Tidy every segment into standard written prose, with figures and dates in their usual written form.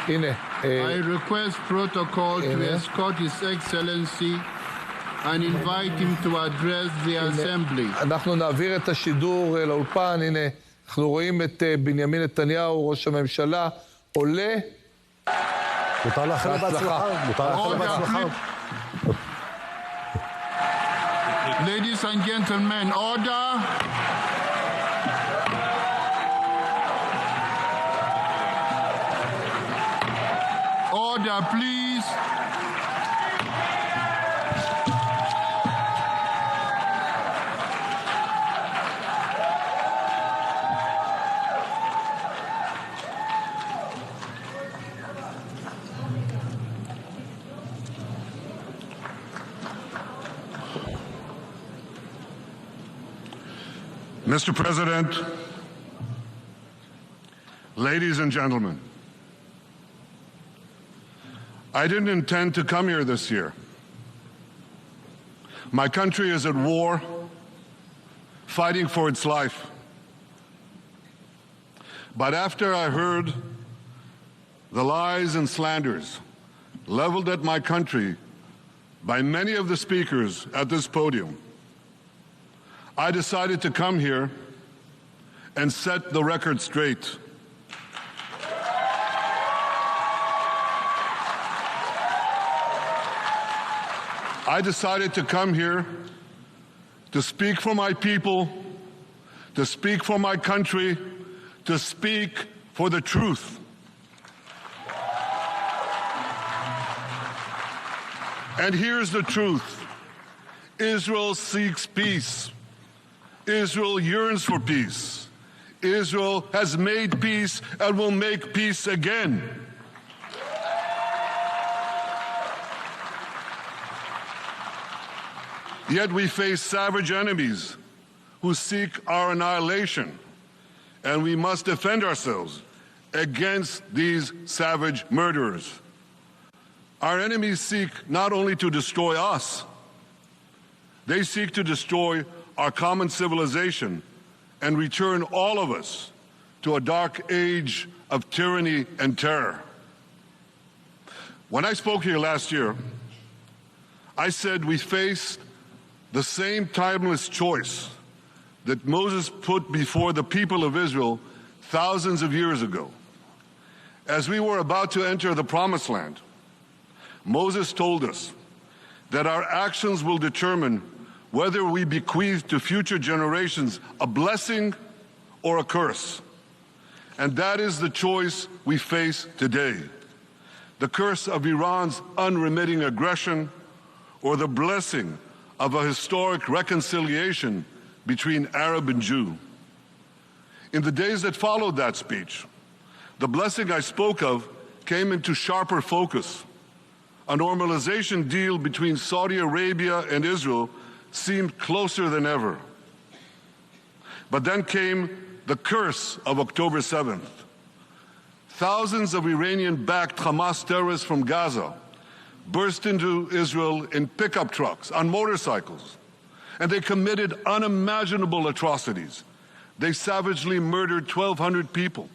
הנה. I request protocol to escort His Excellency and invite him to address the assembly. אנחנו נעביר את השידור לאולפן. הנה, אנחנו רואים את בנימין נתניהו, ראש הממשלה, עולה. מותר לאחל בהצלחה. מותר לאחל בהצלחה. Ladies and gentlemen, order. Order, please. Mr. President, ladies and gentlemen, I didn't intend to come here this year. My country is at war, fighting for its life. But after I heard the lies and slanders leveled at my country by many of the speakers at this podium, I decided to come here and set the record straight. I decided to come here to speak for my people, to speak for my country, to speak for the truth. And here's the truth. Israel seeks peace. Israel yearns for peace. Israel has made peace and will make peace again. Yet we face savage enemies who seek our annihilation, and we must defend ourselves against these savage murderers. Our enemies seek not only to destroy us, they seek to destroy our common civilization and return all of us to a dark age of tyranny and terror. When I spoke here last year, I said we faced the same timeless choice that Moses put before the people of Israel thousands of years ago. As we were about to enter the Promised Land, Moses told us that our actions will determine whether we bequeath to future generations a blessing or a curse. And that is the choice we face today. The curse of Iran's unremitting aggression, or the blessing of a historic reconciliation between Arab and Jew. In the days that followed that speech, the blessing I spoke of came into sharper focus. A normalization deal between Saudi Arabia and Israel seemed closer than ever. But then came the curse of October 7th. Thousands of Iranian-backed Hamas terrorists from Gaza burst into Israel in pickup trucks, on motorcycles, and they committed unimaginable atrocities. They savagely murdered 1,200 people.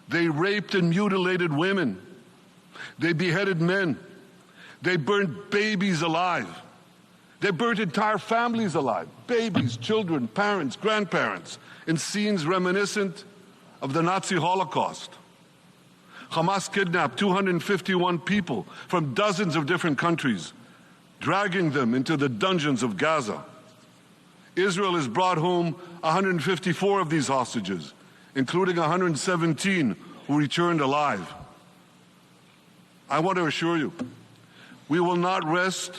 They raped and mutilated women. They beheaded men. They burned babies alive. They burnt entire families alive, babies, children, parents, grandparents, in scenes reminiscent of the Nazi Holocaust. Hamas kidnapped 251 people from dozens of different countries, dragging them into the dungeons of Gaza. Israel has brought home 154 of these hostages, including 117 who returned alive. I want to assure you, we will not rest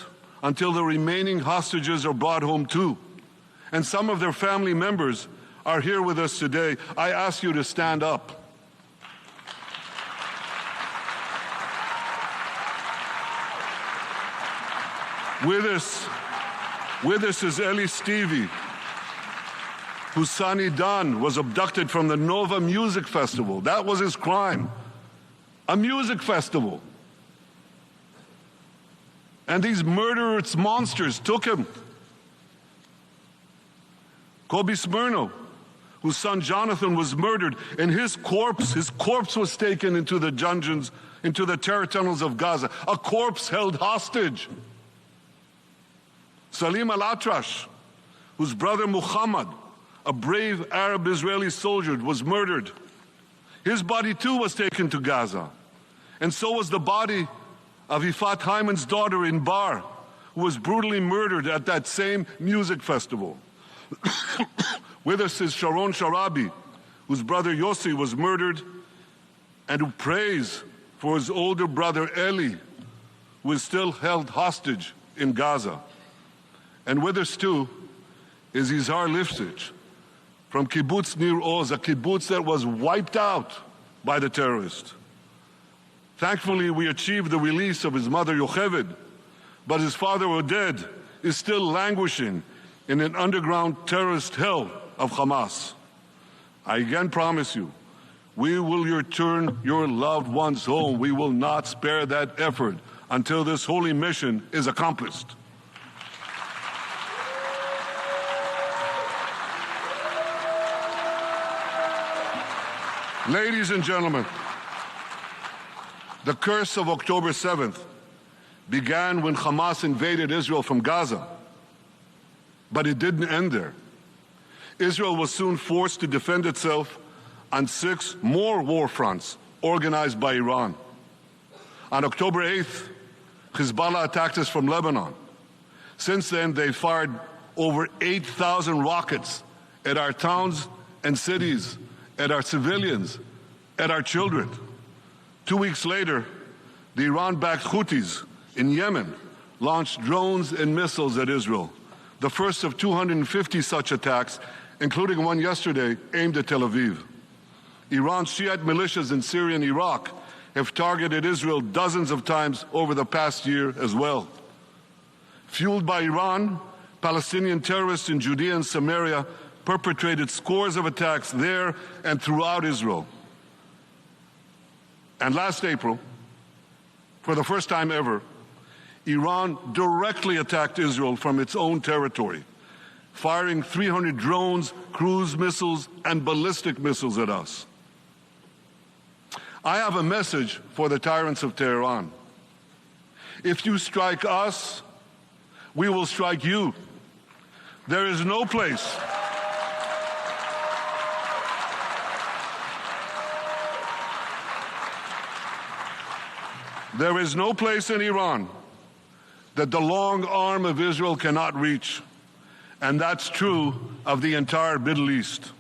until the remaining hostages are brought home too. And some of their family members are here with us today. I ask you to stand up. With us is Eli Stevie, whose son Idan was abducted from the Nova Music Festival. That was his crime. A music festival. And these murderous monsters took him. Kobe Smirno, whose son Jonathan was murdered, and his corpse was taken into the dungeons, into the terror tunnels of Gaza. A corpse held hostage. Salim al-Atrash, whose brother Muhammad, a brave Arab Israeli soldier, was murdered. His body too was taken to Gaza. And so was the body of Ifat Hyman's daughter in Bar, who was brutally murdered at that same music festival. With us is Sharon Sharabi, whose brother Yossi was murdered and who prays for his older brother Eli, who is still held hostage in Gaza. And with us too is Izhar Lifsich from kibbutz Nir Oz, a kibbutz that was wiped out by the terrorists. Thankfully, we achieved the release of his mother Yocheved, but his father Oded is still languishing in an underground terrorist hell of Hamas. I again promise you, we will return your loved ones home. We will not spare that effort until this holy mission is accomplished. Ladies and gentlemen, the curse of October 7th began when Hamas invaded Israel from Gaza. But it didn't end there. Israel was soon forced to defend itself on 6 more war fronts organized by Iran. On October 8th, Hezbollah attacked us from Lebanon. Since then, they fired over 8,000 rockets at our towns and cities, at our civilians, at our children. 2 weeks later, the Iran-backed Houthis in Yemen launched drones and missiles at Israel, the first of 250 such attacks, including one yesterday aimed at Tel Aviv. Iran's Shiite militias in Syria and Iraq have targeted Israel dozens of times over the past year as well. Fueled by Iran, Palestinian terrorists in Judea and Samaria perpetrated scores of attacks there and throughout Israel. And last April, for the first time ever, Iran directly attacked Israel from its own territory, firing 300 drones, cruise missiles, and ballistic missiles at us. I have a message for the tyrants of Tehran. If you strike us, we will strike you. There is no place. There is no place in Iran that the long arm of Israel cannot reach, and that's true of the entire Middle East.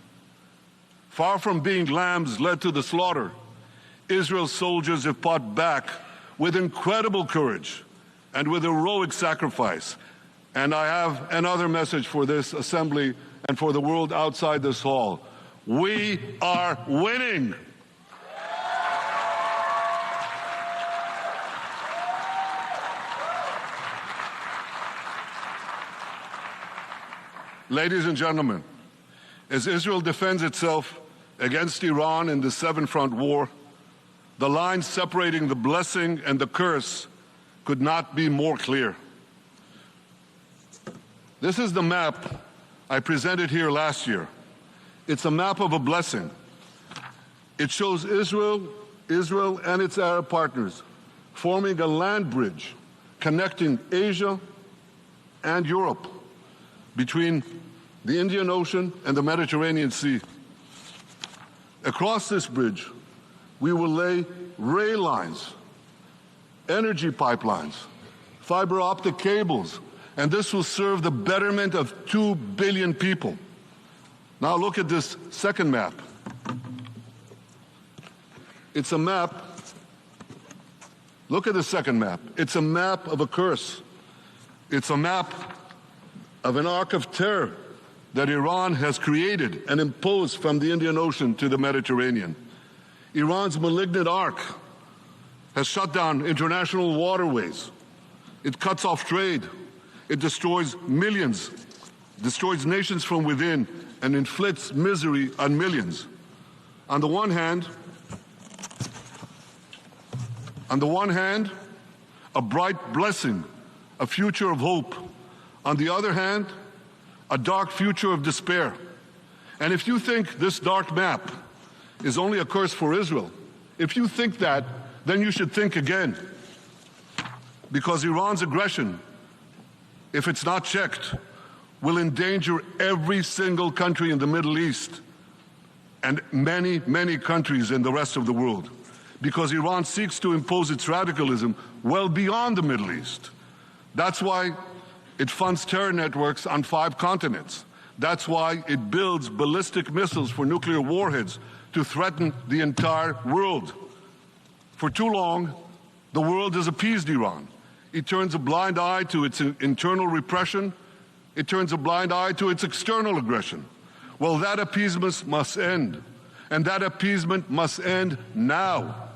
Far from being lambs led to the slaughter, Israel's soldiers have fought back with incredible courage and with heroic sacrifice. And I have another message for this assembly and for the world outside this hall. We are winning. Ladies and gentlemen, as Israel defends itself against Iran in the seven-front war, the line separating the blessing and the curse could not be more clear. This is the map I presented here last year. It's a map of a blessing. It shows Israel and its Arab partners forming a land bridge connecting Asia and Europe between the Indian Ocean and the Mediterranean Sea. Across this bridge, we will lay rail lines, energy pipelines, fiber optic cables, and this will serve the betterment of 2 billion people. Now look at this second map. It's a map. Look at the second map. It's a map of a curse. It's a map of an arc of terror that Iran has created and imposed from the Indian Ocean to the Mediterranean. Iran's malignant arc has shut down international waterways. It cuts off trade. It destroys millions, destroys nations from within, and inflicts misery on millions. On the one hand, a bright blessing, a future of hope. On the other hand, a dark future of despair. And if you think this dark map is only a curse for Israel, if you think that, then you should think again. Because Iran's aggression, if it's not checked, will endanger every single country in the Middle East and many, many countries in the rest of the world. Because Iran seeks to impose its radicalism well beyond the Middle East. That's why it funds terror networks on 5 continents. That's why it builds ballistic missiles for nuclear warheads to threaten the entire world. For too long, the world has appeased Iran. It turns a blind eye to its internal repression. It turns a blind eye to its external aggression. Well, that appeasement must end. And that appeasement must end now.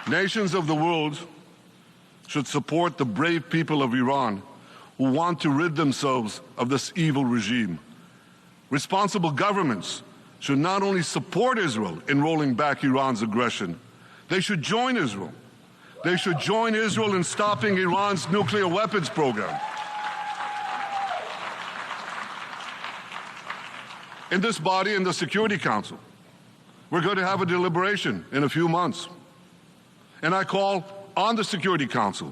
Nations of the world should support the brave people of Iran who want to rid themselves of this evil regime. Responsible governments should not only support Israel in rolling back Iran's aggression, they should join Israel. They should join Israel in stopping Iran's nuclear weapons program. In this body, in the Security Council, we're going to have a deliberation in a few months. And I call on the Security Council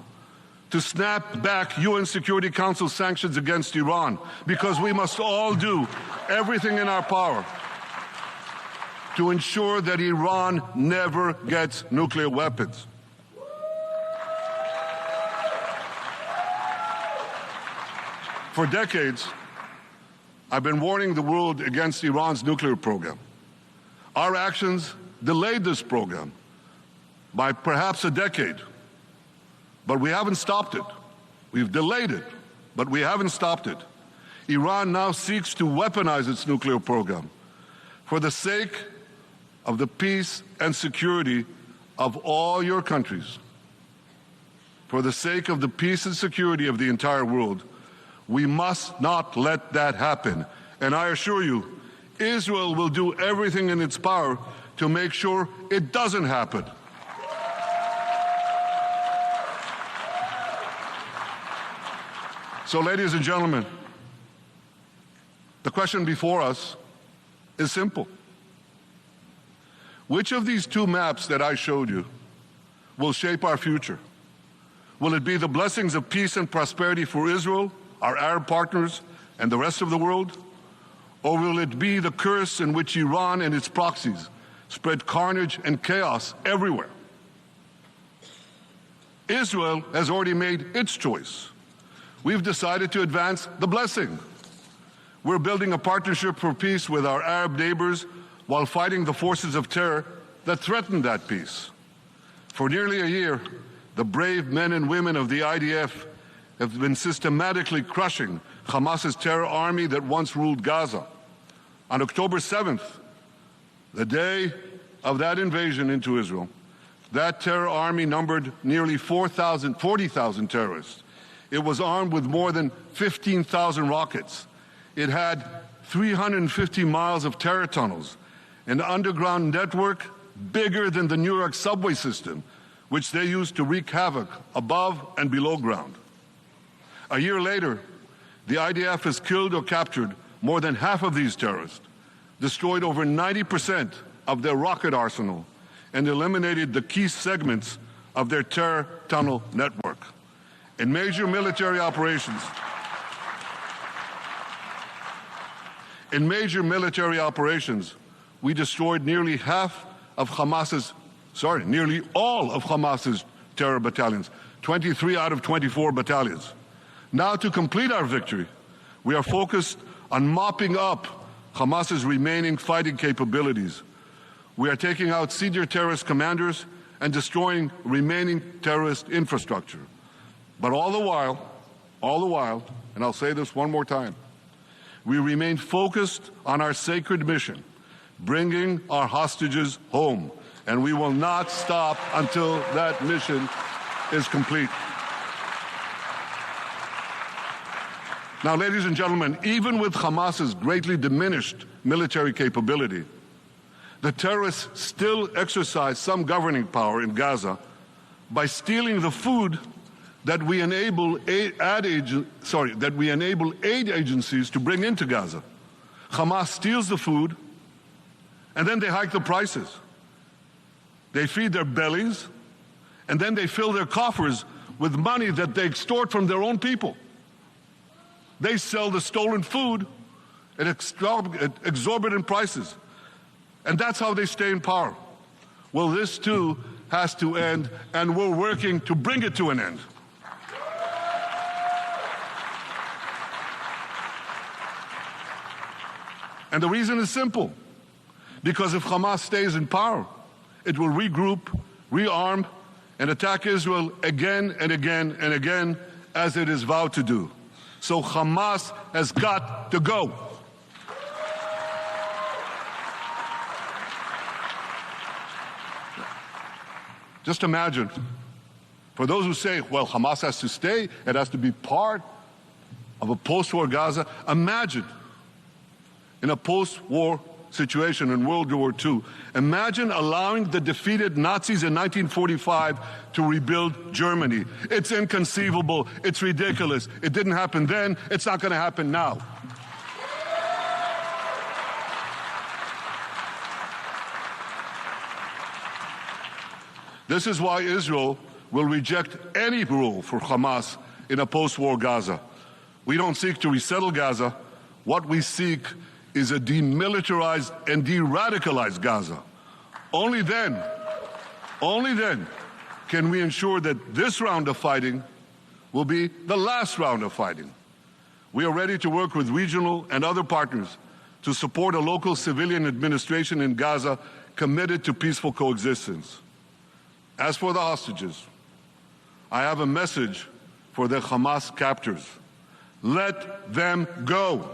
to snap back UN Security Council sanctions against Iran, because we must all do everything in our power to ensure that Iran never gets nuclear weapons. For decades, I've been warning the world against Iran's nuclear program. Our actions delayed this program by perhaps a decade, but we haven't stopped it. We've delayed it, but we haven't stopped it. Iran now seeks to weaponize its nuclear program for the sake of the peace and security of all your countries. For the sake of the peace and security of the entire world, we must not let that happen. And I assure you, Israel will do everything in its power to make sure it doesn't happen. So, ladies and gentlemen, the question before us is simple. Which of these 2 maps that I showed you will shape our future? Will it be the blessings of peace and prosperity for Israel, our Arab partners, and the rest of the world? Or will it be the curse in which Iran and its proxies spread carnage and chaos everywhere? Israel has already made its choice. We've decided to advance the blessing. We're building a partnership for peace with our Arab neighbors while fighting the forces of terror that threaten that peace. For nearly a year, the brave men and women of the IDF have been systematically crushing Hamas's terror army that once ruled Gaza. On October 7th, the day of that invasion into Israel, that terror army numbered nearly 40,000 terrorists. It was armed with more than 15,000 rockets. It had 350 miles of terror tunnels, an underground network bigger than the New York subway system, which they used to wreak havoc above and below ground. A year later, the IDF has killed or captured more than half of these terrorists, destroyed over 90% of their rocket arsenal, and eliminated the key segments of their terror tunnel network. In major military operations, we destroyed nearly all of Hamas's terror battalions, 23 out of 24 battalions. Now, to complete our victory, we are focused on mopping up Hamas's remaining fighting capabilities. We are taking out senior terrorist commanders and destroying remaining terrorist infrastructure. But all the while, and I'll say this one more time, we remain focused on our sacred mission, bringing our hostages home, and we will not stop until that mission is complete. Now, ladies and gentlemen, even with Hamas's greatly diminished military capability, the terrorists still exercise some governing power in Gaza by stealing the food that we enable aid agencies to bring into Gaza. Hamas steals the food, and then they hike the prices. They feed their bellies, and then they fill their coffers with money that they extort from their own people. They sell the stolen food at exorbitant prices. And that's how they stay in power. Well, this too has to end, and we're working to bring it to an end. And the reason is simple. Because if Hamas stays in power, it will regroup, rearm, and attack Israel again and again and again, as it is vowed to do. So Hamas has got to go. Just imagine, for those who say, well, Hamas has to stay, it has to be part of a post-war Gaza, imagine in a post-war situation in World War II, imagine allowing the defeated Nazis in 1945 to rebuild Germany. It's inconceivable. It's ridiculous. It didn't happen then. It's not going to happen now. This is why Israel will reject any rule for Hamas in a post-war Gaza. We don't seek to resettle Gaza. What we seek is a demilitarized and de-radicalized Gaza. Only then can we ensure that this round of fighting will be the last round of fighting. We are ready to work with regional and other partners to support a local civilian administration in Gaza committed to peaceful coexistence. As for the hostages, I have a message for the Hamas captors. Let them go.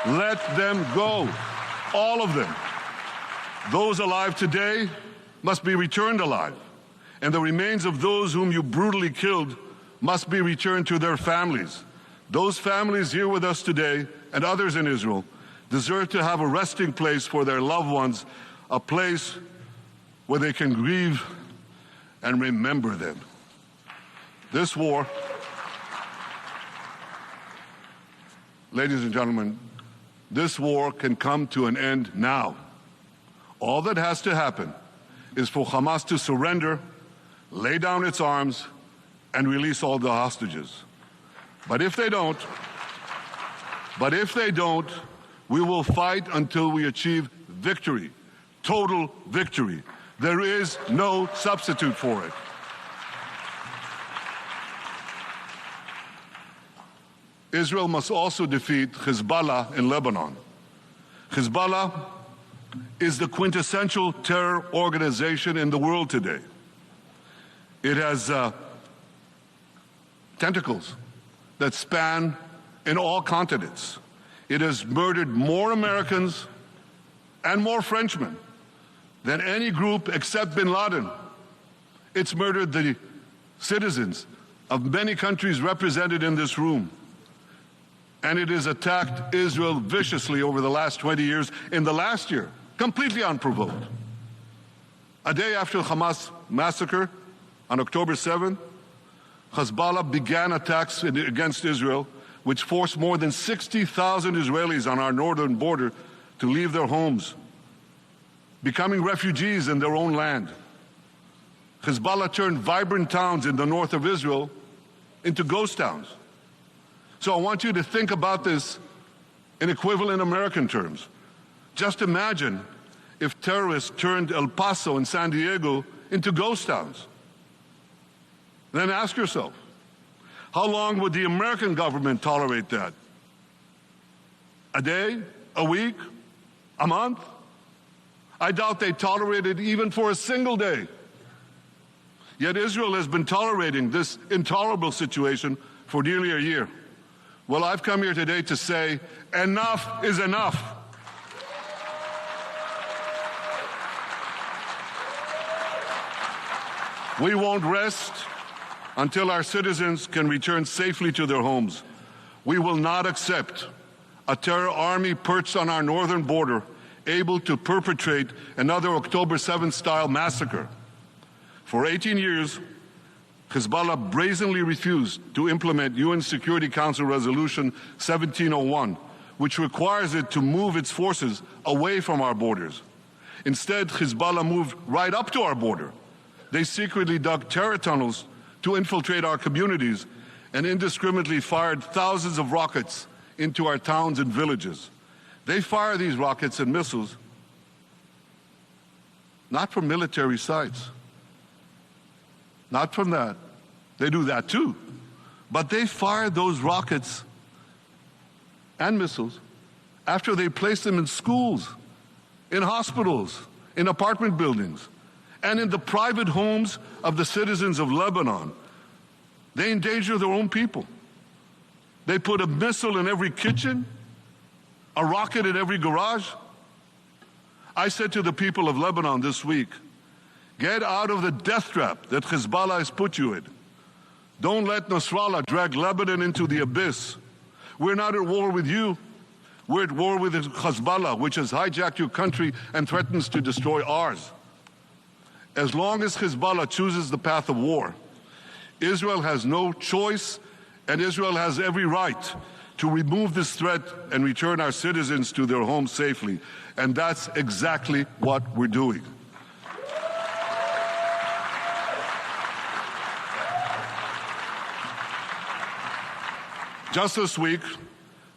Let them go. All of them. Those alive today must be returned alive, and the remains of those whom you brutally killed must be returned to their families. Those families here with us today, and others in Israel, deserve to have a resting place for their loved ones, a place where they can grieve and remember them. This war, ladies and gentlemen, this war can come to an end now. All that has to happen is for Hamas to surrender, lay down its arms, and release all the hostages. But if they don't, we will fight until we achieve victory, total victory. There is no substitute for it. Israel must also defeat Hezbollah in Lebanon. Hezbollah is the quintessential terror organization in the world today. It has tentacles that span in all continents. It has murdered more Americans and more Frenchmen than any group except bin Laden. It's murdered the citizens of many countries represented in this room. And it has attacked Israel viciously over the last 20 years. In the last year, completely unprovoked. A day after the Hamas massacre, on October 7th, Hezbollah began attacks against Israel, which forced more than 60,000 Israelis on our northern border to leave their homes, becoming refugees in their own land. Hezbollah turned vibrant towns in the north of Israel into ghost towns. So I want you to think about this in equivalent American terms. Just imagine if terrorists turned El Paso and San Diego into ghost towns. Then ask yourself, how long would the American government tolerate that? A day? A week? A month? I doubt they tolerate it even for a single day. Yet Israel has been tolerating this intolerable situation for nearly a year. Well, I've come here today to say enough is enough. We won't rest until our citizens can return safely to their homes. We will not accept a terror army perched on our northern border, able to perpetrate another October 7th style massacre. For 18 years, Hezbollah brazenly refused to implement UN Security Council Resolution 1701, which requires it to move its forces away from our borders. Instead, Hezbollah moved right up to our border. They secretly dug terror tunnels to infiltrate our communities and indiscriminately fired thousands of rockets into our towns and villages. They fire these rockets and missiles not from military sites, not from that. They do that too. But they fire those rockets and missiles after they place them in schools, in hospitals, in apartment buildings, and in the private homes of the citizens of Lebanon. They endanger their own people. They put a missile in every kitchen, a rocket in every garage. I said to the people of Lebanon this week, get out of the death trap that Hezbollah has put you in. Don't let Nasrallah drag Lebanon into the abyss. We're not at war with you. We're at war with Hezbollah, which has hijacked your country and threatens to destroy ours. As long as Hezbollah chooses the path of war, Israel has no choice, and Israel has every right to remove this threat and return our citizens to their homes safely. And that's exactly what we're doing. Just this week,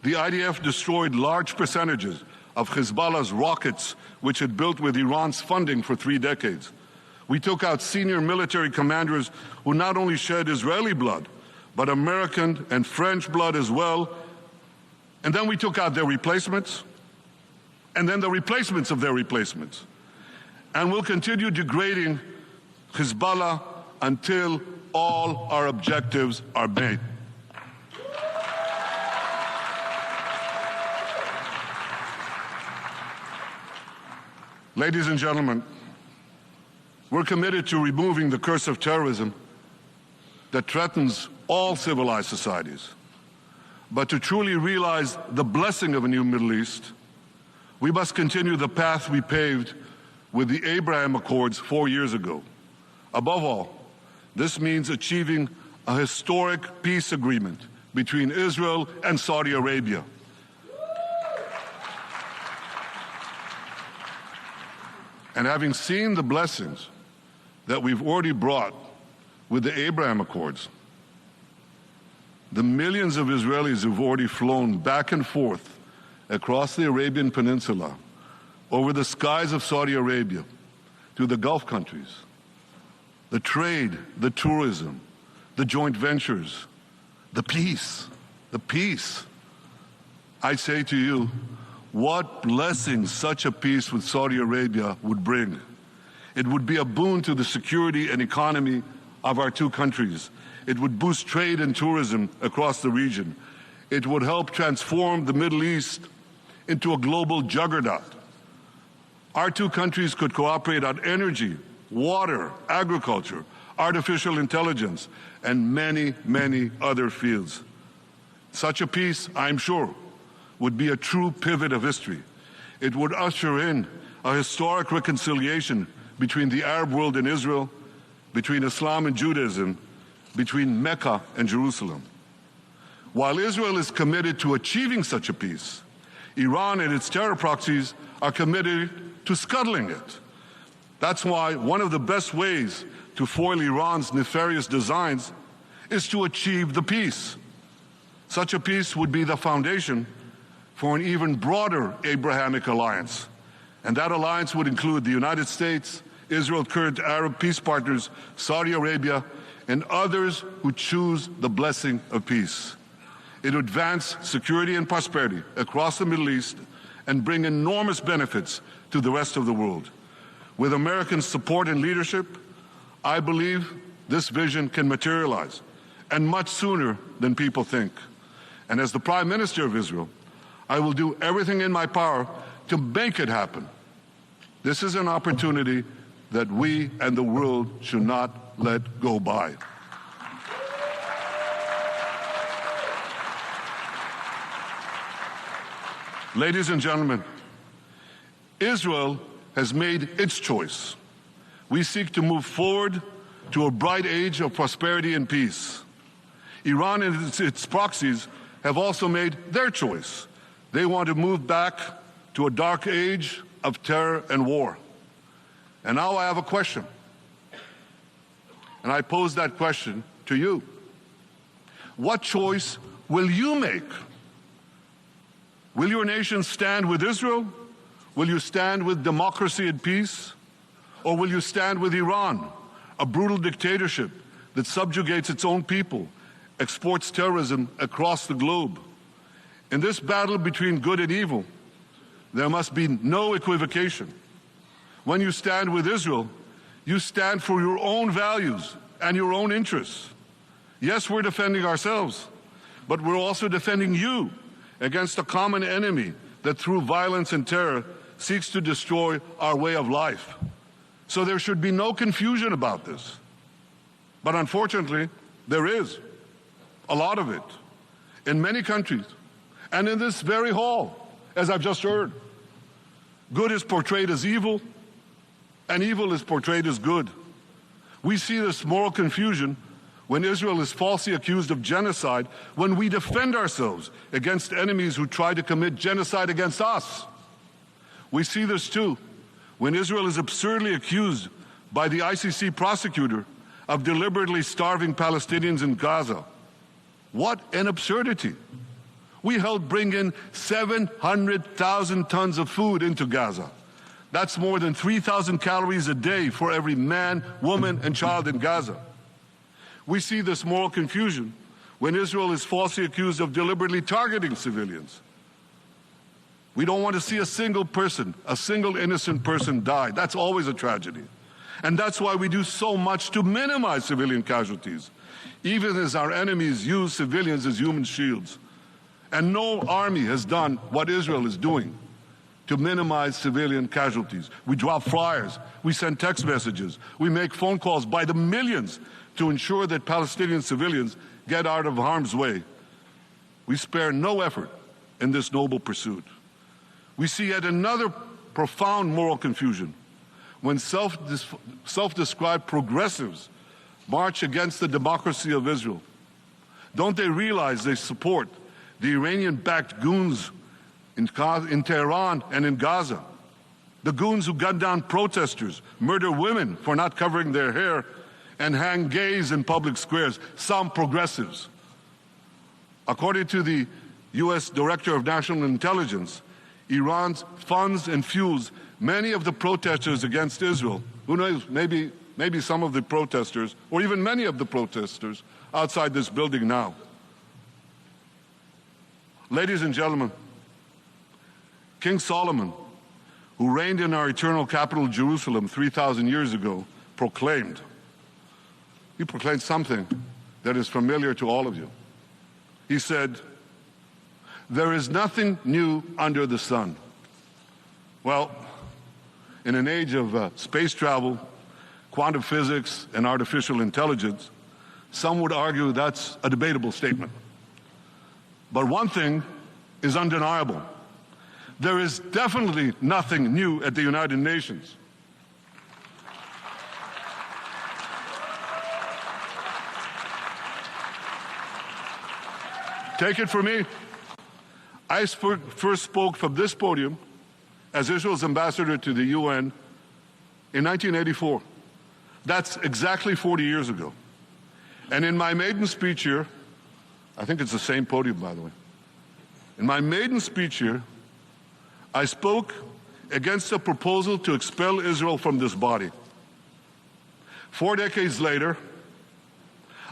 the IDF destroyed large percentages of Hezbollah's rockets, which it built with Iran's funding for 3 decades. We took out senior military commanders who not only shed Israeli blood, but American and French blood as well. And then we took out their replacements, and then the replacements of their replacements. And we'll continue degrading Hezbollah until all our objectives are met. Ladies and gentlemen, we're committed to removing the curse of terrorism that threatens all civilized societies. But to truly realize the blessing of a new Middle East, we must continue the path we paved with the Abraham Accords 4 years ago. Above all, this means achieving a historic peace agreement between Israel and Saudi Arabia. And having seen the blessings that we've already brought with the Abraham Accords, the millions of Israelis who've already flown back and forth across the Arabian Peninsula, over the skies of Saudi Arabia, to the Gulf countries, the trade, the tourism, the joint ventures, the peace, I say to you, what blessings such a peace with Saudi Arabia would bring. It would be a boon to the security and economy of our two countries. It would boost trade and tourism across the region. It would help transform the Middle East into a global juggernaut. Our two countries could cooperate on energy, water, agriculture, artificial intelligence, and many, many other fields. Such a peace, I'm sure, would be a true pivot of history. It would usher in a historic reconciliation between the Arab world and Israel, between Islam and Judaism, between Mecca and Jerusalem. While Israel is committed to achieving such a peace, Iran and its terror proxies are committed to scuttling it. That's why one of the best ways to foil Iran's nefarious designs is to achieve the peace. Such a peace would be the foundation for an even broader Abrahamic alliance. And that alliance would include the United States, Israel's current Arab peace partners, Saudi Arabia, and others who choose the blessing of peace. It would advance security and prosperity across the Middle East and bring enormous benefits to the rest of the world. With American support and leadership, I believe this vision can materialize, and much sooner than people think. And as the Prime Minister of Israel, I will do everything in my power to make it happen. This is an opportunity that we and the world should not let go by. Ladies and gentlemen, Israel has made its choice. We seek to move forward to a bright age of prosperity and peace. Iran and its proxies have also made their choice. They want to move back to a dark age of terror and war. And now I have a question. And I pose that question to you. What choice will you make? Will your nation stand with Israel? Will you stand with democracy and peace? Or will you stand with Iran, a brutal dictatorship that subjugates its own people, exports terrorism across the globe? In this battle between good and evil, there must be no equivocation. When you stand with Israel, you stand for your own values and your own interests. Yes, we're defending ourselves, but we're also defending you against a common enemy that through violence and terror seeks to destroy our way of life. So there should be no confusion about this. But unfortunately, there is a lot of it in many countries and in this very hall, as I've just heard. Good is portrayed as evil, and evil is portrayed as good. We see this moral confusion when Israel is falsely accused of genocide, when we defend ourselves against enemies who try to commit genocide against us. We see this too when Israel is absurdly accused by the ICC prosecutor of deliberately starving Palestinians in Gaza. What an absurdity. We helped bring in 700,000 tons of food into Gaza. That's more than 3,000 calories a day for every man, woman, and child in Gaza. We see this moral confusion when Israel is falsely accused of deliberately targeting civilians. We don't want to see a single person, a single innocent person die. That's always a tragedy. And that's why we do so much to minimize civilian casualties, even as our enemies use civilians as human shields. And no army has done what Israel is doing to minimize civilian casualties. We drop flyers, we send text messages, we make phone calls by the millions to ensure that Palestinian civilians get out of harm's way. We spare no effort in this noble pursuit. We see yet another profound moral confusion when self-described progressives march against the democracy of Israel. Don't they realize they support the Iranian-backed goons in Tehran and in Gaza? The goons who gun down protesters, murder women for not covering their hair, and hang gays in public squares, some progressives. According to the U.S. Director of National Intelligence, Iran funds and fuels many of the protesters against Israel. Who knows, maybe some of the protesters, or even many of the protesters outside this building now. Ladies and gentlemen, King Solomon, who reigned in our eternal capital, Jerusalem, 3,000 years ago, proclaimed something that is familiar to all of you. He said, "There is nothing new under the sun." Well, in an age of space travel, quantum physics, and artificial intelligence, some would argue that's a debatable statement. But one thing is undeniable. There is definitely nothing new at the United Nations. Take it from me. I first spoke from this podium as Israel's ambassador to the UN in 1984. That's exactly 40 years ago. And in my maiden speech here, I think it's the same podium, by the way. In my maiden speech here, I spoke against a proposal to expel Israel from this body. 4 decades later,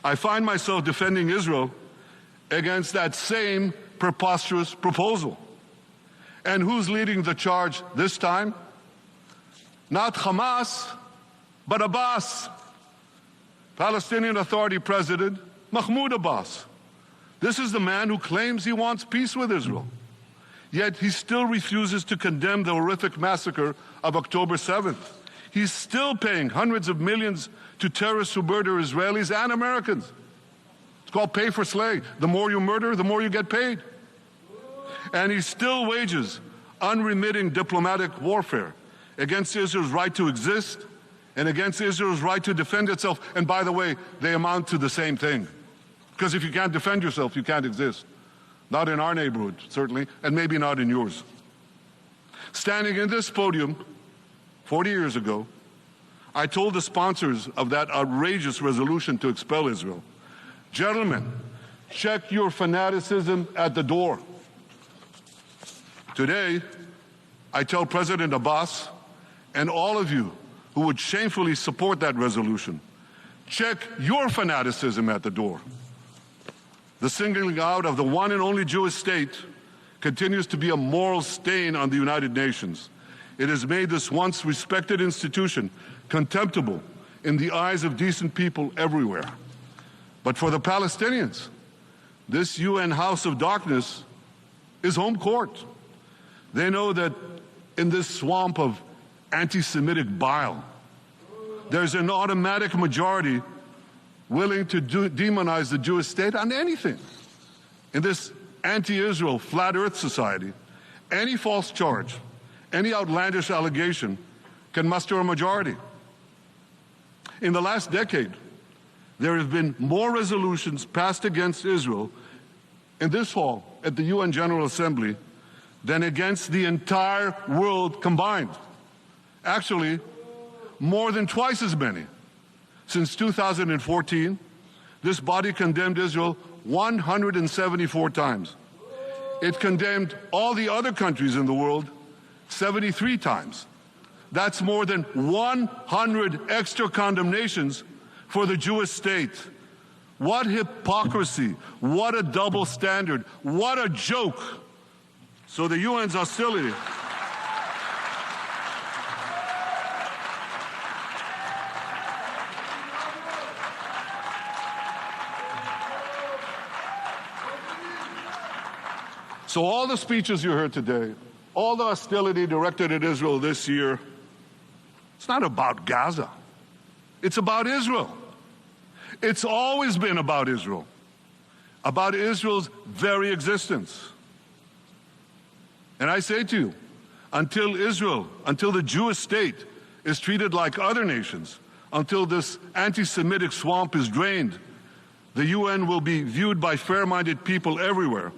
I find myself defending Israel against that same preposterous proposal. And who's leading the charge this time? Not Hamas, but Abbas, Palestinian Authority President Mahmoud Abbas. This is the man who claims he wants peace with Israel. Yet he still refuses to condemn the horrific massacre of October 7th. He's still paying hundreds of millions to terrorists who murder Israelis and Americans. It's called pay for slay. The more you murder, the more you get paid. And he still wages unremitting diplomatic warfare against Israel's right to exist and against Israel's right to defend itself. And by the way, they amount to the same thing. Because if you can't defend yourself, you can't exist. Not in our neighborhood, certainly, and maybe not in yours. Standing in this podium 40 years ago, I told the sponsors of that outrageous resolution to expel Israel, gentlemen, check your fanaticism at the door. Today, I tell President Abbas and all of you who would shamefully support that resolution, check your fanaticism at the door. The singling out of the one and only Jewish state continues to be a moral stain on the United Nations. It has made this once respected institution contemptible in the eyes of decent people everywhere. But for the Palestinians, this UN House of Darkness is home court. They know that in this swamp of anti-Semitic bile, there's an automatic majority willing to demonize the Jewish state on anything. In this anti-Israel flat earth society, any false charge, any outlandish allegation can muster a majority. In the last decade, there have been more resolutions passed against Israel in this hall at the UN General Assembly than against the entire world combined. Actually, more than twice as many. Since 2014, this body condemned Israel 174 times. It condemned all the other countries in the world 73 times. That's more than 100 extra condemnations for the Jewish state. What hypocrisy, what a double standard, what a joke. So the UN's hostility So all the speeches you heard today, all the hostility directed at Israel this year, it's not about Gaza. It's about Israel. It's always been about Israel's very existence. And I say to you, until the Jewish state is treated like other nations, until this anti-Semitic swamp is drained, the UN will be viewed by fair-minded people everywhere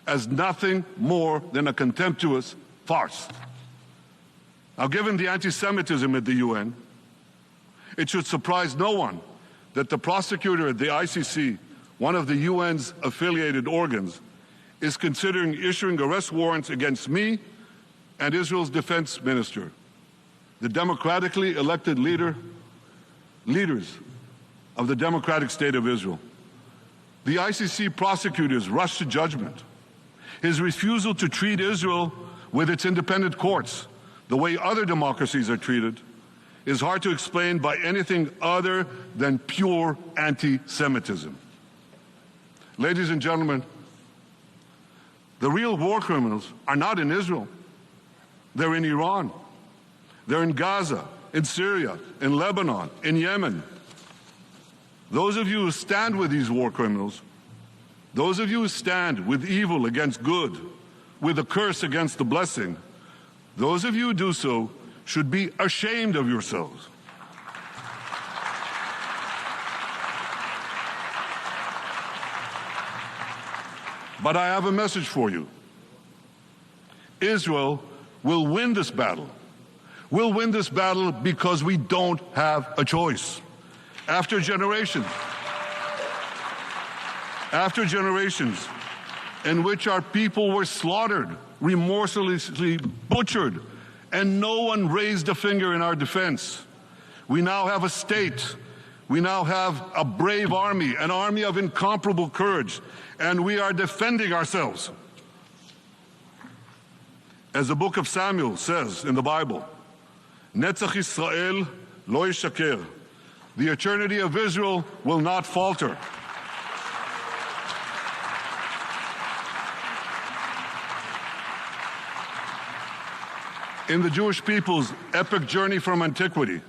as nothing more than a contemptuous farce. Now, given the anti-Semitism at the UN, it should surprise no one that the prosecutor at the ICC, one of the UN's affiliated organs, is considering issuing arrest warrants against me and Israel's defense minister, the democratically elected leaders of the democratic state of Israel. The ICC prosecutors rushed to judgment. His refusal to treat Israel with its independent courts the way other democracies are treated is hard to explain by anything other than pure anti-Semitism. Ladies and gentlemen, the real war criminals are not in Israel. They're in Iran. They're in Gaza, in Syria, in Lebanon, in Yemen. Those of you who stand with these war criminals, those of you who stand with evil against good, with a curse against the blessing, those of you who do so should be ashamed of yourselves. But I have a message for you. Israel will win this battle. We'll win this battle because we don't have a choice. After generations in which our people were slaughtered, remorselessly butchered, and no one raised a finger in our defense, we now have a state. We now have a brave army, an army of incomparable courage, and we are defending ourselves. As the book of Samuel says in the Bible, Netzach Israel lo yishaker. The eternity of Israel will not falter. In the Jewish people's epic journey from antiquity,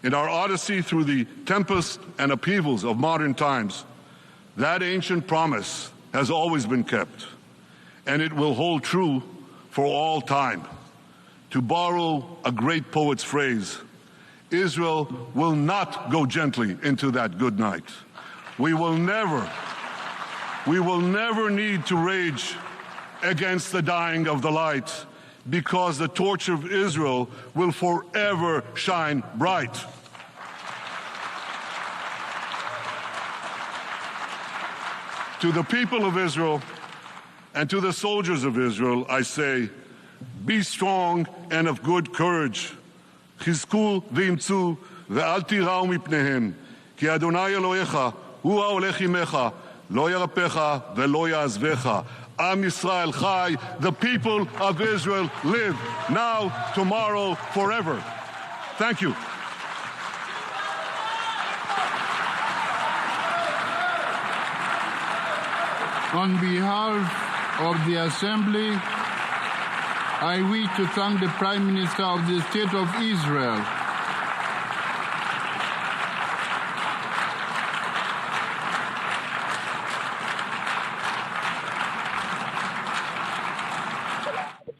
in our odyssey through the tempests and upheavals of modern times, that ancient promise has always been kept, and it will hold true for all time. To borrow a great poet's phrase, Israel will not go gently into that good night. We will never need to rage against the dying of the light, because the torch of Israel will forever shine bright. To the people of Israel and to the soldiers of Israel, I say, be strong and of good courage. חזקו ואמצו ואל תיראו מפניהם, כי אדוני אלוהיך הוא ההולך עמך, לא ירפך ולא יעזבך. Am Yisrael Chai, the people of Israel live now, tomorrow, forever. Thank you. On behalf of the Assembly, I wish to thank the Prime Minister of the State of Israel